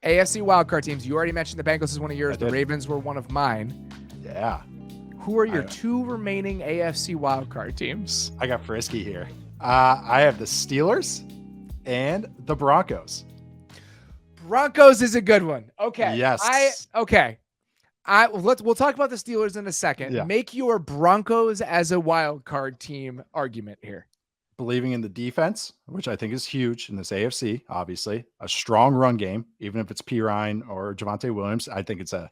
AFC Wild Card teams. You already mentioned the Bengals is one of yours. The Ravens were one of mine. Yeah. Who are your two remaining AFC Wild Card teams? I got frisky here. I have the Steelers and the Broncos. Broncos is a good one. Okay. Yes. We'll talk about the Steelers in a second. Yeah. Make your Broncos as a wild card team argument here. Believing in the defense, which I think is huge in this AFC, obviously. A strong run game, even if it's Pirine or Javonte Williams. I think it's a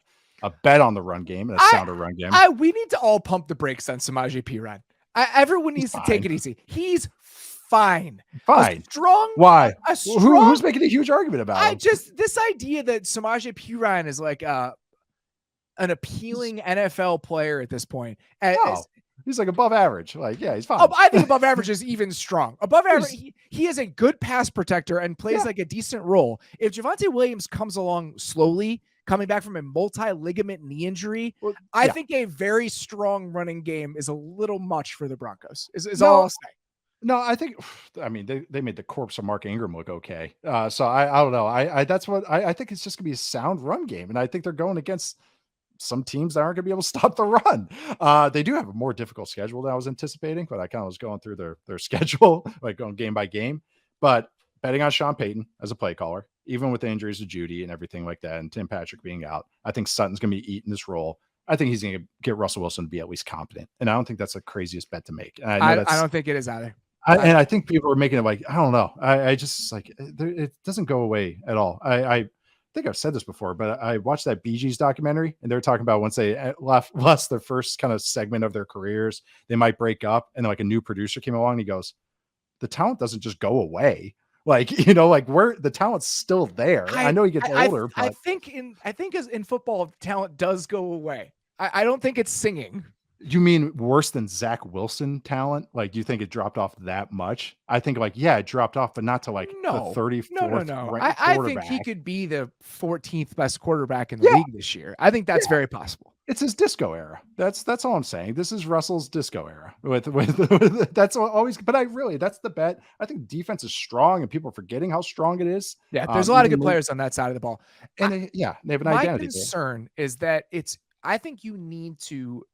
bet on the run game and a sounder run game. We need to all pump the brakes on Samaje Pirine. Everyone needs to take it easy. He's fine. Fine. Why? Who's making a huge argument about him? This idea that Samaje Pirine is like an appealing NFL player at this point. He's like above average. Like, yeah, he's fine. Oh, I think above average is even strong. Above average, he is a good pass protector and plays like a decent role. If Javonte Williams comes along slowly, coming back from a multi-ligament knee injury, I think a very strong running game is a little much for the Broncos. Is all I'll say. No, I mean, they made the corpse of Mark Ingram look okay. So I don't know. I think it's just gonna be a sound run game, and I think they're going against some teams that aren't going to be able to stop the run. They do have a more difficult schedule than I was anticipating, but I kind of was going through their schedule, like going game by game. But betting on Sean Payton as a play caller, even with the injuries to Judy and everything like that, and Tim Patrick being out, I think Sutton's going to be eating this role. I think he's going to get Russell Wilson to be at least competent, and I don't think that's the craziest bet to make. And I don't think it is either. And I think people are making it like, I don't know. I just like it doesn't go away at all. I think I've said this before, but I watched that Bee Gees documentary, and they're talking about once they lost their first kind of segment of their careers, they might break up, and like a new producer came along, and he goes, the talent doesn't just go away. Like, where the talent's still there. I know he gets older, but I think as in football, talent does go away. I don't think it's singing. You mean worse than Zach Wilson talent? Like, do you think it dropped off that much? I think it dropped off, but not to the 34th. No. I think he could be the 14th best quarterback in the league this year. I think that's very possible. It's his disco era. That's all I'm saying. This is Russell's disco era. With that's always. But that's the bet. I think defense is strong, and people are forgetting how strong it is. Yeah, there's a lot of good players on that side of the ball, and they have an identity. My concern is that I think you need to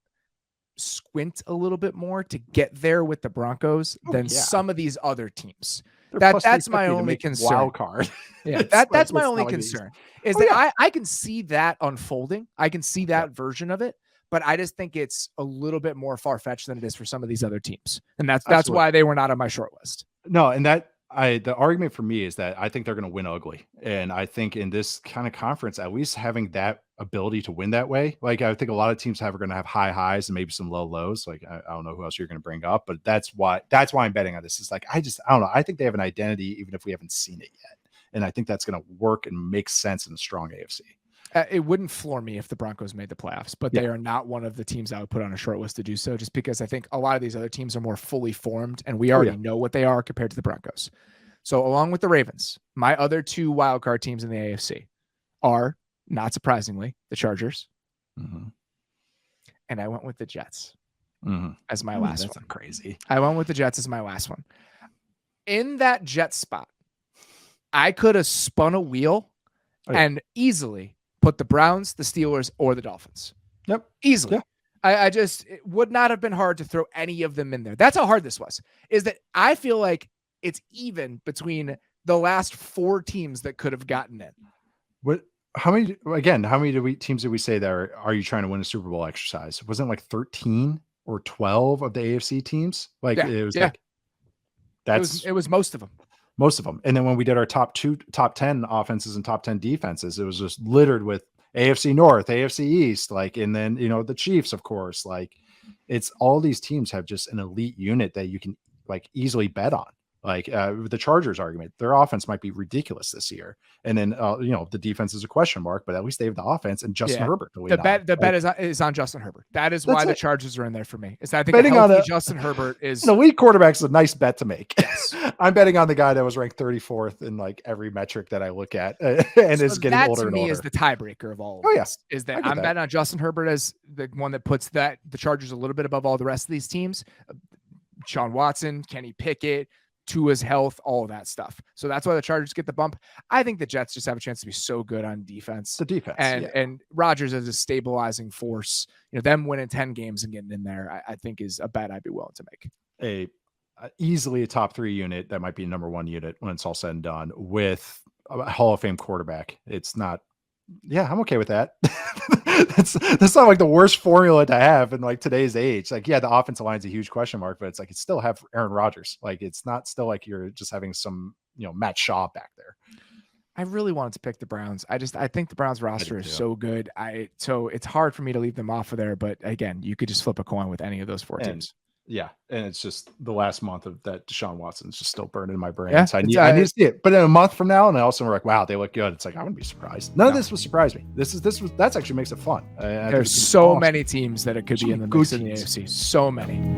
squint a little bit more to get there with the Broncos than some of these other teams. That's my only concern. Wild card. Yeah, that's my only concern. Is that I can see that unfolding. I can see that version of it, but I just think it's a little bit more far-fetched than it is for some of these other teams. And that's why they were not on my short list. No, and the argument for me is that I think they're going to win ugly. And I think in this kind of conference, at least having that ability to win that way, like I think a lot of teams are going to have high highs and maybe some low lows. Like I don't know who else you're going to bring up, but that's why I'm betting on this. It's like, I don't know. I think they have an identity, even if we haven't seen it yet. And I think that's going to work and make sense in a strong AFC. It wouldn't floor me if the Broncos made the playoffs, but they are not one of the teams I would put on a short list to do so, just because I think a lot of these other teams are more fully formed and we already know what they are compared to the Broncos. So along with the Ravens, my other two wildcard teams in the AFC are, not surprisingly, the Chargers. Mm-hmm. And I went with the Jets as my last one. Crazy. I went with the Jets as my last one. In that Jet spot, I could have spun a wheel and easily put the Browns, the Steelers, or the Dolphins. Yep. Easily. Yeah. It would not have been hard to throw any of them in there. That's how hard this was, is that I feel like it's even between the last four teams that could have gotten in. How many teams did we say that are you trying to win a Super Bowl exercise? Wasn't it like 13 or 12 of the AFC teams? It was most of them. Most of them. And then when we did our top 10 offenses and top 10 defenses, it was just littered with AFC North, AFC East, and then, the Chiefs, of course. It's all these teams have just an elite unit that you can easily bet on. The Chargers argument, their offense might be ridiculous this year. And then, the defense is a question mark, but at least they have the offense and Justin Herbert. The bet is on Justin Herbert. That is why the Chargers are in there for me. Is that I think betting on Justin Herbert is an elite quarterback is a nice bet to make. Yes. I'm betting on the guy that was ranked 34th in every metric that I look at and is getting older and older. That to me is the tiebreaker of all of this. Is that I'm betting on Justin Herbert as the one that puts the Chargers a little bit above all the rest of these teams. Sean Watson, Kenny Pickett, Tua's health, all of that stuff. So that's why the Chargers get the bump. I think the Jets just have a chance to be so good on defense. The defense, and Rodgers as a stabilizing force, them winning 10 games and getting in there, I think is a bet I'd be willing to make. Easily a top 3 unit that might be number 1 unit when it's all said and done with a Hall of Fame quarterback. It's not. Yeah, I'm okay with that. that's not like the worst formula to have in like today's age. Like, yeah, the offensive line is a huge question mark, but it's like, it's still have Aaron Rodgers. Like, it's not still like you're just having some, Matt Shaw back there. I really wanted to pick the Browns. I think the Browns roster is so good. So it's hard for me to leave them off of there, but again, you could just flip a coin with any of those 4 teams. Yeah, and it's just the last month of that Deshaun Watson's just still burned in my brain. Yeah, so I need to see it. But in a month from now, and I also like, wow, they look good. It's like, I wouldn't be surprised. None of this would surprise me. That's actually makes it fun. There's so many teams that it could be in the mix in the AFC. So many.